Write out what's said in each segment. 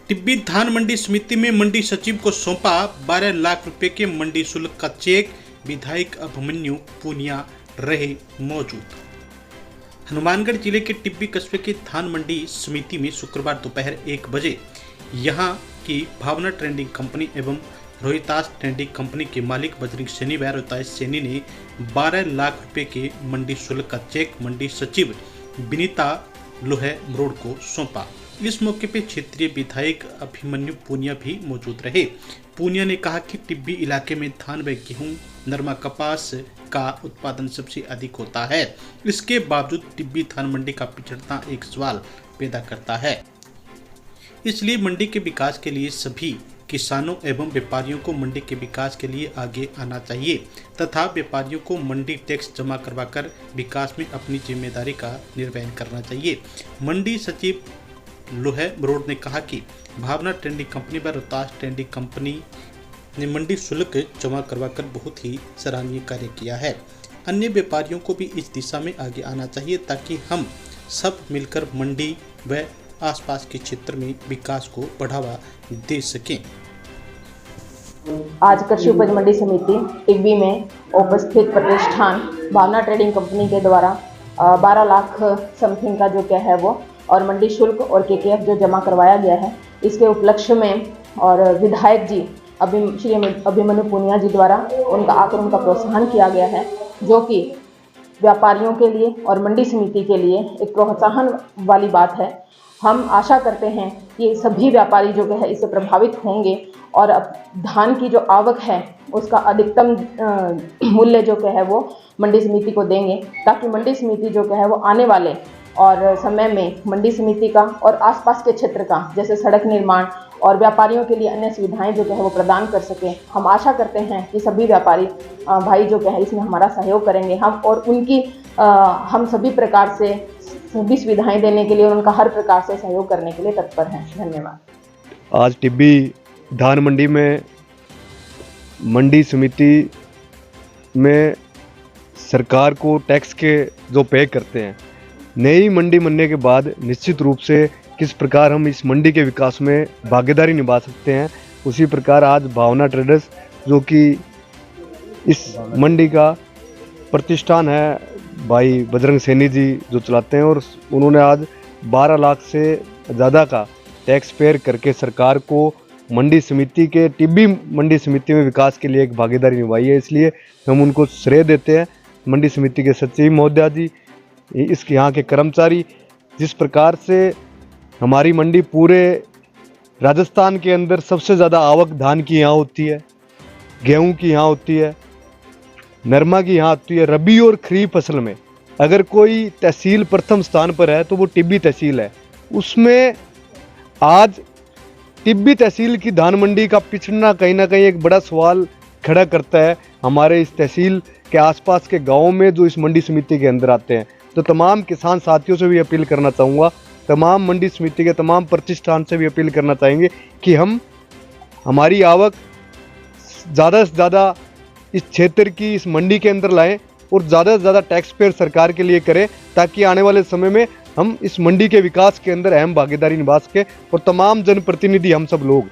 टिब्बी धान मंडी समिति में मंडी सचिव को सौंपा 12 लाख रुपए के मंडी शुल्क का चेक। विधायक अभिमन्यु पूनिया रहे मौजूद। हनुमानगढ़ जिले के टिब्बी कस्बे की धान मंडी समिति में शुक्रवार दोपहर 1 बजे यहां की भावना ट्रेडिंग कंपनी एवं रोहितास ट्रेडिंग कंपनी के मालिक बजरंग सैनी व रोहितास सैनी ने 12 लाख रुपए के मंडी शुल्क का चेक मंडी सचिव विनीता लोहे मरोड़ को सौंपा। इस मौके पर क्षेत्रीय विधायक अभिमन्यु पूनिया भी मौजूद रहे। पूनिया ने कहा कि टिब्बी इलाके में धान व गेहूं, नरमा, कपास का उत्पादन सबसे अधिक होता है। इसके बावजूद टिब्बी धान मंडी का पिछड़ना एक सवाल पैदा करता है। इसलिए मंडी के विकास के लिए सभी किसानों एवं व्यापारियों को मंडी के विकास के लिए आगे आना चाहिए तथा व्यापारियों को मंडी टैक्स जमा करवाकर विकास में अपनी जिम्मेदारी का निर्वहन करना चाहिए। मंडी सचिव लोहे मरोड़ ने कहा कि भावना ट्रेडिंग कंपनी व रोहतास ट्रेडिंग कंपनी ने मंडी शुल्क जमा करवाकर बहुत ही सराहनीय कार्य किया है। अन्य व्यापारियों को भी इस दिशा में आगे आना चाहिए ताकि हम सब मिलकर मंडी व आसपास के क्षेत्र में विकास को बढ़ावा दे सकें। आज कृषि उपज मंडी समिति टिब्बी में उपस्थित प्रतिष्ठान भावना ट्रेडिंग कंपनी के द्वारा 12 लाख समथिंग का जो क्या है वो और मंडी शुल्क और केकेएफ जो जमा करवाया गया है, इसके उपलक्ष्य में और विधायक जी श्री अभिमन्यु पूनिया जी द्वारा उनका प्रोत्साहन किया गया है, जो कि व्यापारियों के लिए और मंडी समिति के लिए एक प्रोत्साहन वाली बात है। हम आशा करते हैं कि सभी व्यापारी जो है इससे प्रभावित होंगे और अब धान की जो आवक है उसका अधिकतम मूल्य जो है वो मंडी समिति को देंगे, ताकि मंडी समिति जो है वो आने वाले और समय में मंडी समिति का और आसपास के क्षेत्र का जैसे सड़क निर्माण और व्यापारियों के लिए अन्य सुविधाएं जो है वो प्रदान कर सकें। हम आशा करते हैं कि सभी व्यापारी भाई जो है इसमें हमारा सहयोग करेंगे। हम और उनकी हम सभी प्रकार से सभी सुविधाएं देने के लिए और उनका हर प्रकार से सहयोग करने के लिए तत्पर हैं। धन्यवाद। आज टिब्बी धान मंडी में मंडी समिति में सरकार को टैक्स के जो पे करते हैं, नई मंडी बनने के बाद निश्चित रूप से किस प्रकार हम इस मंडी के विकास में भागीदारी निभा सकते हैं, उसी प्रकार आज भावना ट्रेडर्स जो कि इस मंडी का प्रतिष्ठान है, भाई बजरंग सैनी जी जो चलाते हैं, और उन्होंने आज 12 लाख से ज़्यादा का टैक्स पेयर करके सरकार को मंडी समिति के टिब्बी मंडी समिति में विकास के लिए एक भागीदारी निभाई है। इसलिए हम उनको श्रेय देते हैं। मंडी समिति के सचिव महोदया जी, इसके यहाँ के कर्मचारी, जिस प्रकार से हमारी मंडी पूरे राजस्थान के अंदर सबसे ज़्यादा आवक धान की यहाँ होती है, गेहूं की यहाँ होती है, नरमा की यहाँ होती है। रबी और खरीफ फसल में अगर कोई तहसील प्रथम स्थान पर है तो वो टिब्बी तहसील है। उसमें आज टिब्बी तहसील की धान मंडी का पिछड़ना कहीं ना कहीं एक बड़ा सवाल खड़ा करता है हमारे इस तहसील के आसपास के गाँव में जो इस मंडी समिति के अंदर आते हैं। तो तमाम किसान साथियों से भी अपील करना चाहूँगा, तमाम मंडी समिति के तमाम प्रतिष्ठान से भी अपील करना चाहेंगे कि हम हमारी आवक ज़्यादा से ज़्यादा इस क्षेत्र की इस मंडी के अंदर लाएं और ज़्यादा से ज़्यादा टैक्स पेयर सरकार के लिए करें, ताकि आने वाले समय में हम इस मंडी के विकास के अंदर अहम भागीदारी निभा सकें और तमाम जनप्रतिनिधि हम सब लोग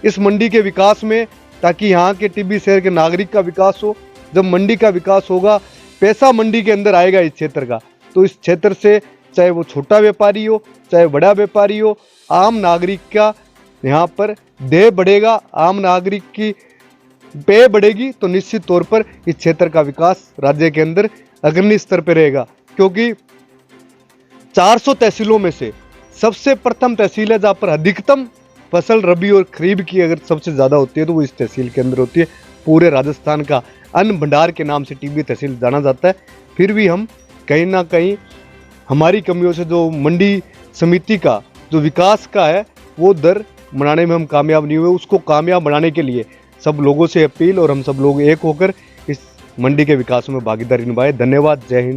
इस मंडी के विकास में, ताकि यहाँ के टिब्बी शहर के नागरिक का विकास हो। जब मंडी का विकास होगा, पैसा मंडी के अंदर आएगा इस क्षेत्र का, तो इस क्षेत्र से चाहे वो छोटा व्यापारी हो चाहे बड़ा व्यापारी हो, आम नागरिक का यहाँ पर देय बढ़ेगा, आम नागरिक की पेय बढ़ेगी, तो निश्चित तौर पर इस क्षेत्र का विकास राज्य के अंदर अग्रणी स्तर पर रहेगा। क्योंकि 400 तहसीलों में से सबसे प्रथम तहसील है जहाँ पर अधिकतम फसल रबी और खरीफ की अगर सबसे ज़्यादा होती है तो वो इस तहसील के अंदर होती है। पूरे राजस्थान का अन्न भंडार के नाम से टिब्बी तहसील जाना जाता है। फिर भी हम कहीं ना कहीं हमारी कमियों से जो मंडी समिति का जो विकास का है वो दर बनाने में हम कामयाब नहीं हुए। उसको कामयाब बनाने के लिए सब लोगों से अपील और हम सब लोग एक होकर इस मंडी के विकास में भागीदारी निभाएं। धन्यवाद। जय हिंद।